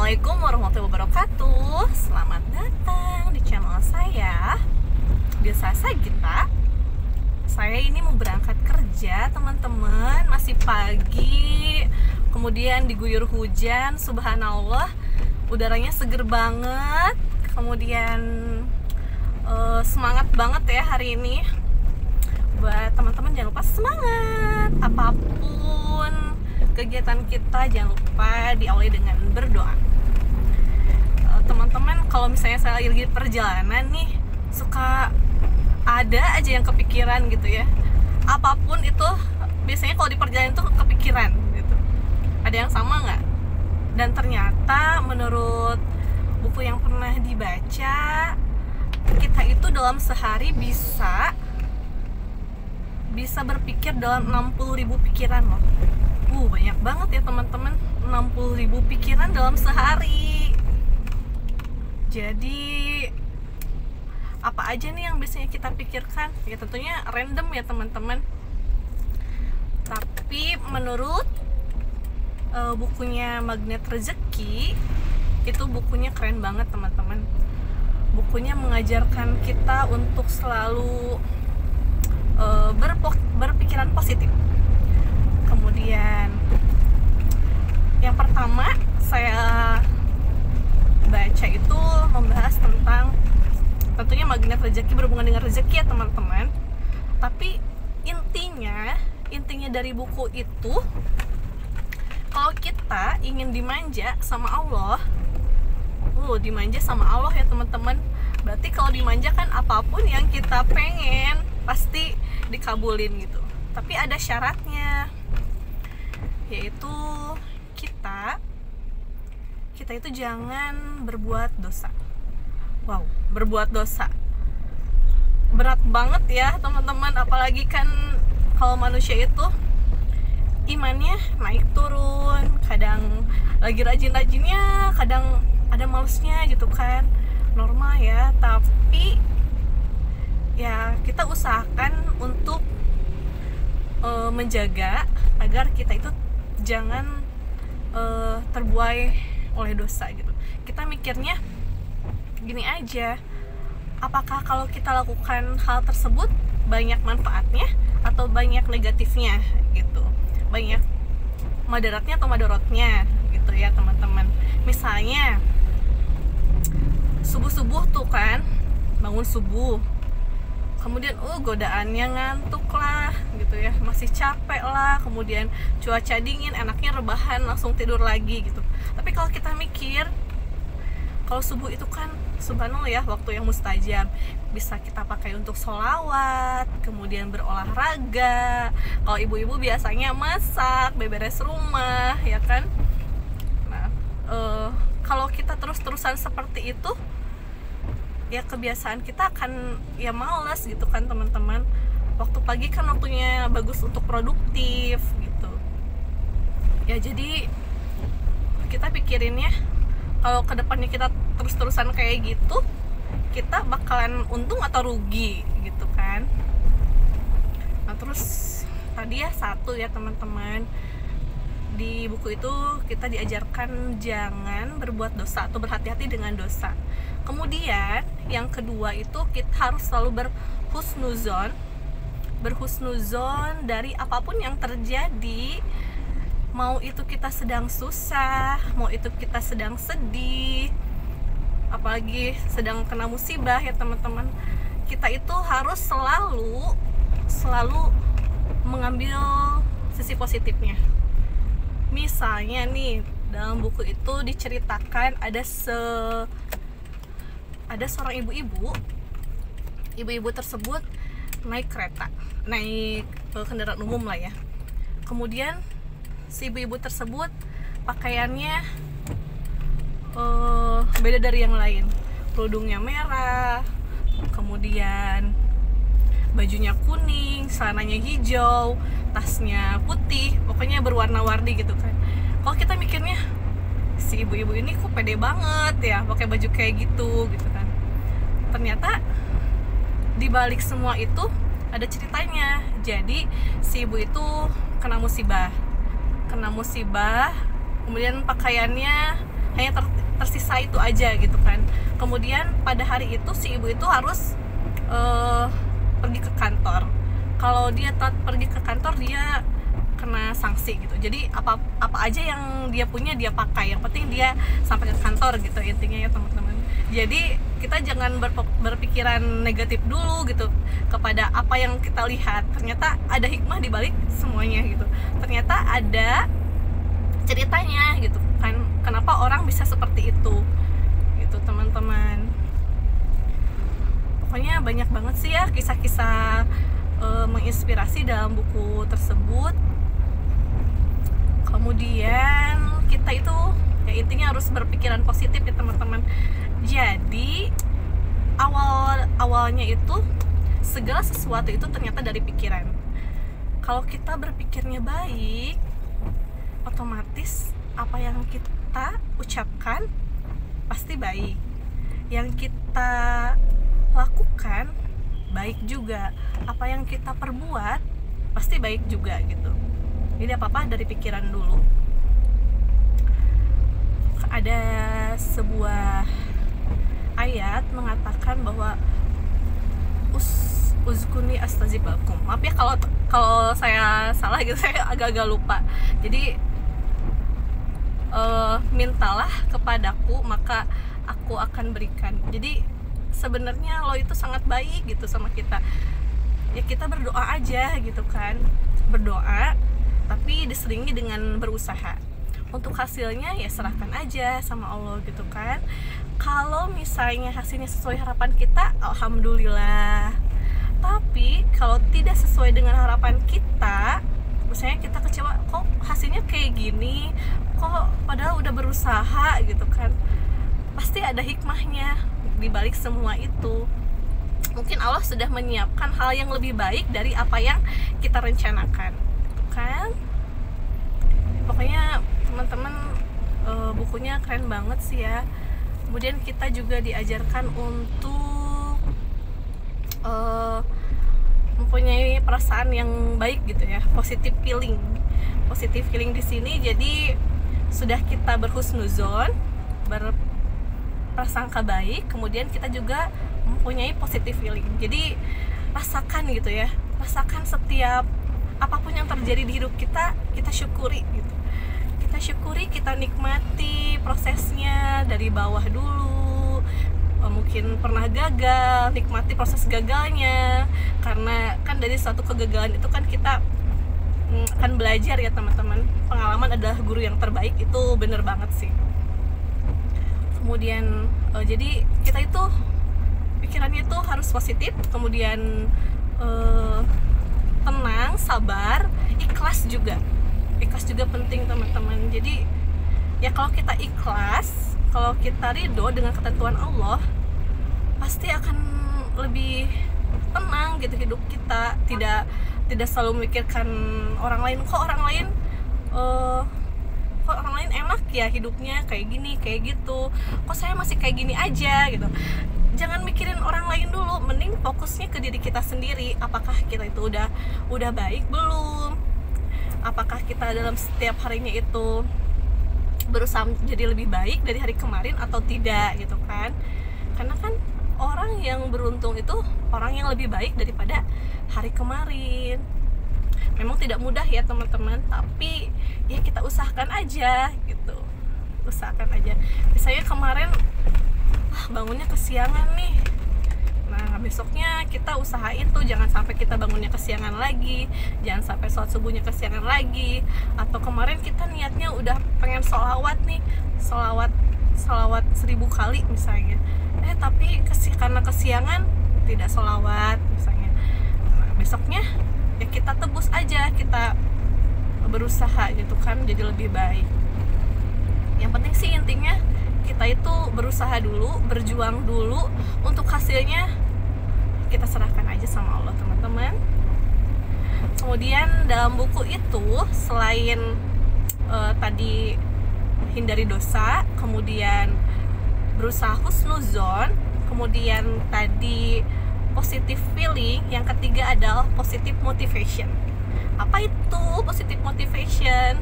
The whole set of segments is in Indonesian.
Assalamualaikum warahmatullahi wabarakatuh. Selamat datang di channel saya, Desa Sagita. Saya ini mau berangkat kerja, teman-teman. Masih pagi, kemudian diguyur hujan. Subhanallah, udaranya seger banget. Kemudian semangat banget ya hari ini. Buat teman-teman jangan lupa semangat. Apapun kegiatan kita jangan lupa diawali dengan berdoa. Teman-teman, kalau misalnya saya lagi perjalanan nih, suka ada aja yang kepikiran gitu ya. Apapun itu, biasanya kalau di perjalanan itu kepikiran gitu. Ada yang sama nggak? Dan ternyata menurut buku yang pernah dibaca, kita itu dalam sehari bisa berpikir dalam 60.000 pikiran loh. Banyak banget ya teman-teman, 60.000 pikiran dalam sehari. Jadi apa aja nih yang biasanya kita pikirkan? Ya tentunya random ya teman-teman. Tapi menurut bukunya Magnet Rezeki, itu bukunya keren banget teman-teman. Bukunya mengajarkan kita untuk selalu berpikiran positif. Kemudian yang pertama saya baca itu membahas tentang tentunya magnet rezeki, berhubungan dengan rezeki ya teman-teman. Tapi intinya dari buku itu, kalau kita ingin dimanja sama Allah, dimanja sama Allah ya teman-teman. Berarti kalau dimanja kan apapun yang kita pengen pasti dikabulin gitu. Tapi ada syaratnya, yaitu kita itu jangan berbuat dosa. Berbuat dosa berat banget ya teman-teman. Apalagi kan kalau manusia itu imannya naik turun, kadang lagi rajin-rajinnya, kadang ada malesnya gitu kan, normal ya. Tapi ya kita usahakan untuk menjaga agar kita itu jangan terbuai oleh dosa gitu. Kita mikirnya gini aja, apakah kalau kita lakukan hal tersebut banyak manfaatnya atau banyak negatifnya gitu, banyak madaratnya atau madorotnya gitu ya teman-teman. Misalnya subuh-subuh tuh kan, bangun subuh, kemudian godaannya ngantuk lah gitu ya, masih capek lah, kemudian cuaca dingin, enaknya rebahan langsung tidur lagi gitu. Tapi kalau kita mikir, kalau subuh itu kan subhanallah ya, waktu yang mustajab, bisa kita pakai untuk sholawat, kemudian berolahraga. Kalau ibu-ibu biasanya masak, beberes rumah ya kan. Nah, kalau kita terus-terusan seperti itu, ya kebiasaan kita akan ya malas gitu kan teman-teman. Waktu pagi kan waktunya bagus untuk produktif gitu ya. Jadi kita pikirinnya, kalau kedepannya kita terus-terusan kayak gitu, kita bakalan untung atau rugi gitu kan. Nah terus tadi ya satu ya teman-teman, di buku itu kita diajarkan jangan berbuat dosa atau berhati-hati dengan dosa. Kemudian yang kedua itu kita harus selalu berhusnuzon dari apapun yang terjadi. Mau itu kita sedang susah, mau itu kita sedang sedih, apalagi sedang kena musibah ya teman-teman, kita itu harus selalu mengambil sisi positifnya. Misalnya nih, dalam buku itu diceritakan ada seorang ibu-ibu tersebut naik kendaraan umum lah ya. Kemudian si ibu-ibu tersebut pakaiannya beda dari yang lain. Kerudungnya merah, kemudian bajunya kuning, celananya hijau, tasnya putih, pokoknya berwarna-warni gitu kan. Kalau kita mikirnya, si ibu-ibu ini kok pede banget ya pakai baju kayak gitu kan. Ternyata di balik semua itu ada ceritanya. Jadi si ibu itu kena musibah, kemudian pakaiannya hanya tersisa itu aja gitu kan. Kemudian pada hari itu si ibu itu harus pergi ke kantor. Kalau dia telat pergi ke kantor, dia kena sanksi gitu. Jadi apa aja yang dia punya dia pakai, yang penting dia sampai ke kantor gitu intinya ya teman-teman. Jadi kita jangan berpikiran negatif dulu gitu kepada apa yang kita lihat. Ternyata ada hikmah di balik semuanya gitu. Ternyata ada ceritanya gitu kan, kenapa orang bisa seperti itu gitu teman-teman. Pokoknya banyak banget sih ya kisah-kisah menginspirasi dalam buku tersebut. Kemudian kita itu ya intinya harus berpikiran positif ya teman-teman. Jadi awalnya itu segala sesuatu itu ternyata dari pikiran. Kalau kita berpikirnya baik, otomatis apa yang kita ucapkan pasti baik. Yang kita lakukan baik juga. Apa yang kita perbuat pasti baik juga gitu. Jadi apa-apa dari pikiran dulu. Ada sebuah ayat mengatakan bahwa uzkuni astajib lakum. Maaf ya kalau saya salah gitu, saya agak-agak lupa. Jadi mintalah kepadaku maka aku akan berikan. Jadi sebenarnya lo itu sangat baik gitu sama kita. Ya kita berdoa aja gitu kan. Berdoa tapi diselingi dengan berusaha. Untuk hasilnya ya serahkan aja sama Allah gitu kan. Kalau misalnya hasilnya sesuai harapan kita, alhamdulillah. Tapi kalau tidak sesuai dengan harapan kita, misalnya kita kecewa, kok hasilnya kayak gini, kok padahal udah berusaha gitu kan, pasti ada hikmahnya di balik semua itu. Mungkin Allah sudah menyiapkan hal yang lebih baik dari apa yang kita rencanakan gitu kan. Pokoknya teman-teman, bukunya keren banget sih ya. Kemudian kita juga diajarkan untuk mempunyai perasaan yang baik gitu ya, positive feeling di sini. Jadi sudah kita berhusnuzon, berprasangka baik, kemudian kita juga mempunyai positive feeling. Jadi rasakan gitu ya, rasakan setiap apapun yang terjadi di hidup kita, kita syukuri gitu. Kita syukuri, kita nikmati prosesnya dari bawah dulu. Mungkin pernah gagal, nikmati proses gagalnya, karena kan dari suatu kegagalan itu kan kita akan belajar ya teman-teman. Pengalaman adalah guru yang terbaik, itu bener banget sih. Kemudian jadi kita itu pikirannya itu harus positif, kemudian tenang, sabar, ikhlas juga penting teman-teman. Jadi ya kalau kita ikhlas, kalau kita ridho dengan ketentuan Allah, pasti akan lebih tenang gitu hidup kita. Tidak selalu memikirkan orang lain, kok orang lain enak ya hidupnya kayak gini kayak gitu, kok saya masih kayak gini aja gitu. Jangan mikirin orang lain dulu, mending fokusnya ke diri kita sendiri. Apakah kita itu udah baik belum? Apakah kita dalam setiap harinya itu berusaha menjadi lebih baik dari hari kemarin atau tidak gitu kan. Karena kan orang yang beruntung itu orang yang lebih baik daripada hari kemarin. Memang tidak mudah ya teman-teman, tapi ya kita usahakan aja gitu. Usahakan aja. Misalnya kemarin bangunnya kesiangan nih, nah besoknya kita usahain tuh jangan sampai kita bangunnya kesiangan lagi, jangan sampai sholat subuhnya kesiangan lagi. Atau kemarin kita niatnya udah pengen sholawat nih, sholawat 1000 kali misalnya, tapi karena kesiangan tidak sholawat misalnya. Nah, besoknya ya kita tebus aja, kita berusaha gitu kan jadi lebih baik. Yang penting sih intinya kita itu berusaha dulu, berjuang dulu, untuk hasilnya kita serahkan aja sama Allah teman-teman. Kemudian dalam buku itu selain tadi hindari dosa, kemudian berusaha husnuzon, kemudian tadi positive feeling, yang ketiga adalah positive motivation. Apa itu positive motivation?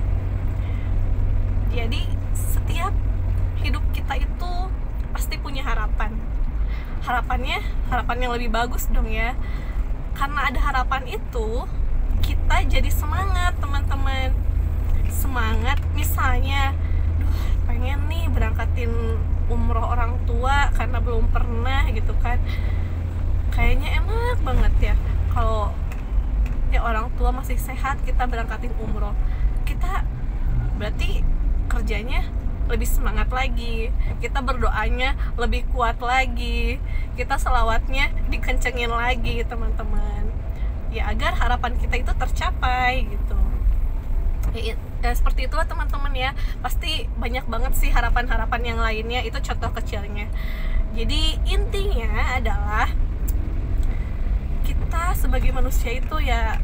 Jadi setiap hidup kita itu pasti punya harapan. Harapan yang lebih bagus dong ya. Karena ada harapan itu, kita jadi semangat teman-teman. Semangat misalnya, pengen nih berangkatin umroh orang tua karena belum pernah gitu kan. Kayaknya enak banget ya kalau ya orang tua masih sehat kita berangkatin umroh. Kita berarti kerjanya lebih semangat lagi, kita berdoanya lebih kuat lagi, kita selawatnya dikencengin lagi teman-teman, ya agar harapan kita itu tercapai gitu. Ya, seperti itulah teman-teman ya. Pasti banyak banget sih harapan-harapan yang lainnya, itu contoh kecilnya. Jadi intinya adalah kita sebagai manusia itu ya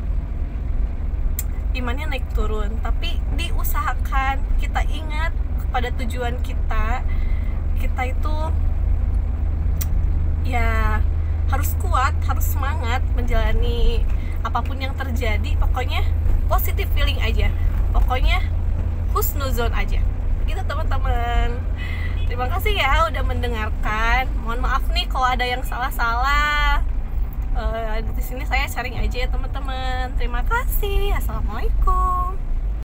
imannya naik turun, tapi diusahakan kita ingat pada tujuan kita itu ya harus kuat, harus semangat menjalani apapun yang terjadi. Pokoknya positive feeling aja, pokoknya husnuzon aja gitu teman-teman. Terima kasih ya udah mendengarkan. Mohon maaf nih kalau ada yang salah-salah. Di sini saya sharing aja ya teman-teman. Terima kasih. Assalamualaikum.